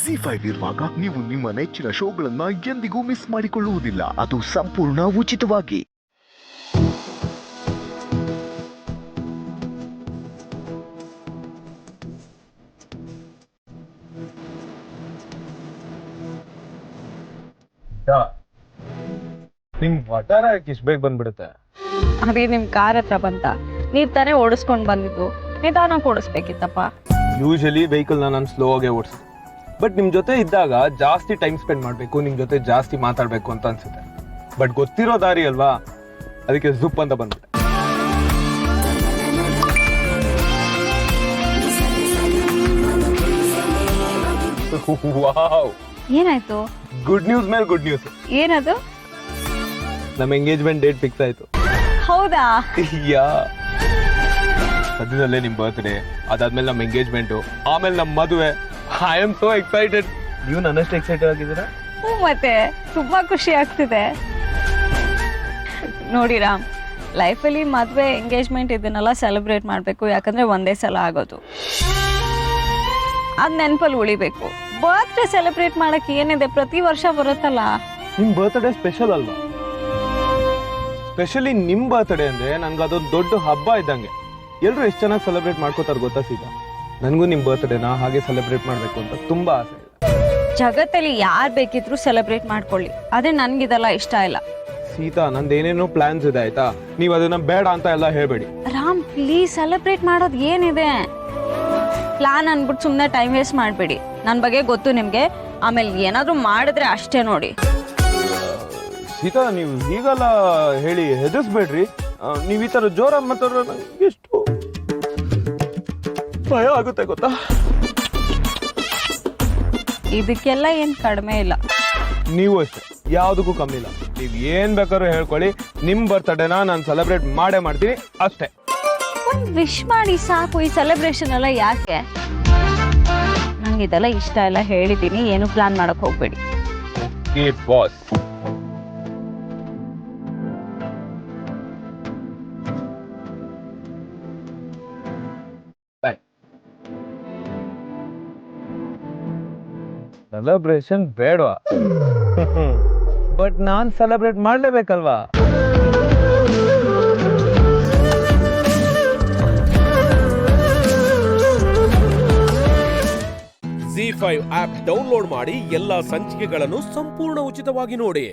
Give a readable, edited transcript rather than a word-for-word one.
ಜಿ5 ಇರುವಾಗ ನೀವು ನಿಮ್ಮ ನೆಚ್ಚಿನ ಶೋಗಳನ್ನ ಎಂದಿಗೂ ಮಿಸ್ ಮಾಡಿಕೊಳ್ಳುವುದಿಲ್ಲ. ಅದು ಸಂಪೂರ್ಣ ಉಚಿತವಾಗಿ. ನಿಮ್ ವಟಾರ ಇಷ್ಟು ಬೇಗ ಬಂದ್ಬಿಡುತ್ತೆ? ಅದೇ ನಿಮ್ ಕಾರ್ ಹತ್ರ ಬಂತ, ನೀವ್ ತಾನೇ ಓಡಿಸ್ಕೊಂಡ್ ಬಂದಿದ್ದು, ನಿಧಾನಕ್ಕೆ ಓಡಿಸ್ಬೇಕಿತ್ತಪ್ಪ. ಯೂಶಲಿ ವೆಹಿಕಲ್ ನಾನು ಸ್ಲೋ ಆಗೇ ಓಡಿಸ್ತೀನಿ, ಬಟ್ ನಿಮ್ ಜೊತೆ ಇದ್ದಾಗ ಜಾಸ್ತಿ ಟೈಮ್ ಸ್ಪೆಂಡ್ ಮಾಡ್ಬೇಕು, ನಿಮ್ ಜೊತೆ ಜಾಸ್ತಿ ಮಾತಾಡ್ಬೇಕು ಅಂತ ಅನ್ಸುತ್ತೆ. ಬಟ್ ಗೊತ್ತಿರೋ ದಾರಿ ಅಲ್ವಾ, ಅದಕ್ಕೆ ಜುಪ್ ಅಂತ ಬಂದ್ಬಿಟ್ಟೆ. ವಾವ್, ಏನಾಯ್ತು? ಗುಡ್ ನ್ಯೂಸ್ ಮೇಲೆ ಗುಡ್ ನ್ಯೂಸ್. ಏನದು? ನಮ್ಮ ಎಂಗೇಜ್ಮೆಂಟ್ ಡೇಟ್ ಫಿಕ್ಸ್ ಆಯ್ತು. ಹೌದಾ? ಯಾ, ಸದ್ಯದಲ್ಲೇ ನಿಮ್ ಬರ್ತ್ಡೇ, ಅದಾದ್ಮೇಲೆ ನಮ್ಮ ಎಂಗೇಜ್ಮೆಂಟು, ಆಮೇಲೆ ನಮ್ಮ ಮದುವೆ. I am so excited. ನೀವು ನನ್ನಷ್ಟು ಎಕ್ಸೈಟೆಡ್ ಆಗಿದ್ದೀರಾ? ಮತ್ತೆ ತುಂಬಾ ಖುಷಿ ಆಗ್ತಿದೆ. ನೋಡಿ ರಾಮ್, ಲೈಫಲ್ಲಿ ಮದುವೆ ಎಂಗೇಜ್ಮೆಂಟ್ ಇದನ್ನೆಲ್ಲ ಸೆಲೆಬ್ರೇಟ್ ಮಾಡಬೇಕು, ಯಾಕಂದ್ರೆ ಒಂದೇ ಸಲ ಆಗೋದು, ಅದ್ ನೆನಪಲ್ಲಿ ಉಳಿಬೇಕು. ಬರ್ತ್ಡೇ ಸೆಲೆಬ್ರೇಟ್ ಮಾಡಕ್ ಏನಿದೆ, ಪ್ರತಿ ವರ್ಷ ಬರುತ್ತಲ್ಲ. ನಿಮ್ ಬರ್ತ್ಡೇ ಸ್ಪೆಷಲ್ ಅಲ್ವಾ? ಸ್ಪೆಷಲಿ ನಿಮ್ ಬರ್ತ್ಡೇ ಅಂದ್ರೆ ನನ್ಗೆ ಅದೊಂದು ದೊಡ್ಡ ಹಬ್ಬ ಇದ್ದಂಗೆ. ಎಲ್ರು ಎಷ್ಟು ಚೆನ್ನಾಗಿ ಸೆಲೆಬ್ರೇಟ್ ಮಾಡ್ಕೋತಾರೆ ಗೊತ್ತಾ ಸೀತಾ? ನನಗೂ ನಿಮ್ ಬರ್ತ್ಡೇನ ಹಾಗೆ ಸೆಲೆಬ್ರೇಟ್ ಮಾಡ್ಬೇಕು ಅಂತ ತುಂಬಾ ಆಸೆ ಇದೆ. ಜಗತ್ತಲ್ಲಿ ಯಾರು ಬೇಕಿದ್ರು ಸೆಲೆಬ್ರೇಟ್ ಮಾಡ್ಕೊಳ್ಳಿ, ಆದ್ರೆ ನನ್ಗಿದೆಲ್ಲ ಇಷ್ಟ ಇಲ್ಲ. ಸೀತಾ, ನಂದೇನೇನೋ ಪ್ಲಾನ್ಸ್ ಇದೆ ಆಯ್ತಾ, ನೀವ್ ಅದನ್ನ ಬೇಡ ಅಂತ ಎಲ್ಲ ಹೇಳ್ಬೇಡಿ. ರಾಮ್ ಪ್ಲೀಸ್, ಸೆಲೆಬ್ರೇಟ್ ಮಾಡೋದು ಏನಿದೆ? ಪ್ಲಾನ್ ಅನ್ಬಿಟ್ಟು ಸುಮ್ಮನೆ ಟೈಮ್ ವೇಸ್ಟ್ ಮಾಡಬೇಡಿ. ನನ್ನ ಬಗ್ಗೆ ಗೊತ್ತು ನಿಮಗೆ, ಆಮೇಲೆ ಏನಾದರೂ ಮಾಡಿದ್ರೆ ಅಷ್ಟೇ ನೋಡಿ. ಸೀತಾ, ನೀವು ಹೀಗೆಲ್ಲ ಹೇಳಿ ಹೆದರ್ಸ್ಬೇಡ್ರಿ. ನೀವು ಈ ತರ ಜೋರಾಗಿ ಮಾತಾಡೋ ನಂಗೆ ಎಷ್ಟು ಭಯ ಆಗುತ್ತೆ ಗೊತ್ತಾ? ಇದಕ್ಕೆಲ್ಲ ಏನು ಕಡಿಮೆ ಇಲ್ಲ. ನೀವು ಅಷ್ಟೇ, ಯಾವುದಕ್ಕೂ ಕಮ್ಮಿ ಇಲ್ಲ. ನೀವು ಏನ್ ಬೇಕಾದ್ರೂ ಹೇಳ್ಕೊಳ್ಳಿ, ನಿಮ್ ಬರ್ತಡೇನ ನಾನು ಸೆಲೆಬ್ರೇಟ್ ಮಾಡೇ ಮಾಡ್ತೀನಿ ಅಷ್ಟೇ. ಒಂದು ವಿಶ್ ಮಾಡಿ ಸಾಕು, ಈ ಸೆಲೆಬ್ರೇಷನ್ ಎಲ್ಲ ಯಾಕೆ? ನಂಗೆ ಇದೆಲ್ಲ ಇಷ್ಟ ಇಲ್ಲ, ಹೇಳಿದ್ದೀನಿ. ಏನು ಪ್ಲಾನ್ ಮಾಡಕ್ ಹೋಗ್ಬೇಡಿ. Okay boss. ಸೆಲೆಬ್ರೇಷನ್ ಬೇಡವಾ? ಬಟ್ ನಾನ್ ಸೆಲೆಬ್ರೇಟ್ ಮಾಡ್ಲೇಬೇಕಲ್ವಾ? ಜಿ5 ಆಪ್ ಡೌನ್ಲೋಡ್ ಮಾಡಿ ಎಲ್ಲಾ ಸಂಚಿಕೆಗಳನ್ನು ಸಂಪೂರ್ಣ ಉಚಿತವಾಗಿ ನೋಡಿ.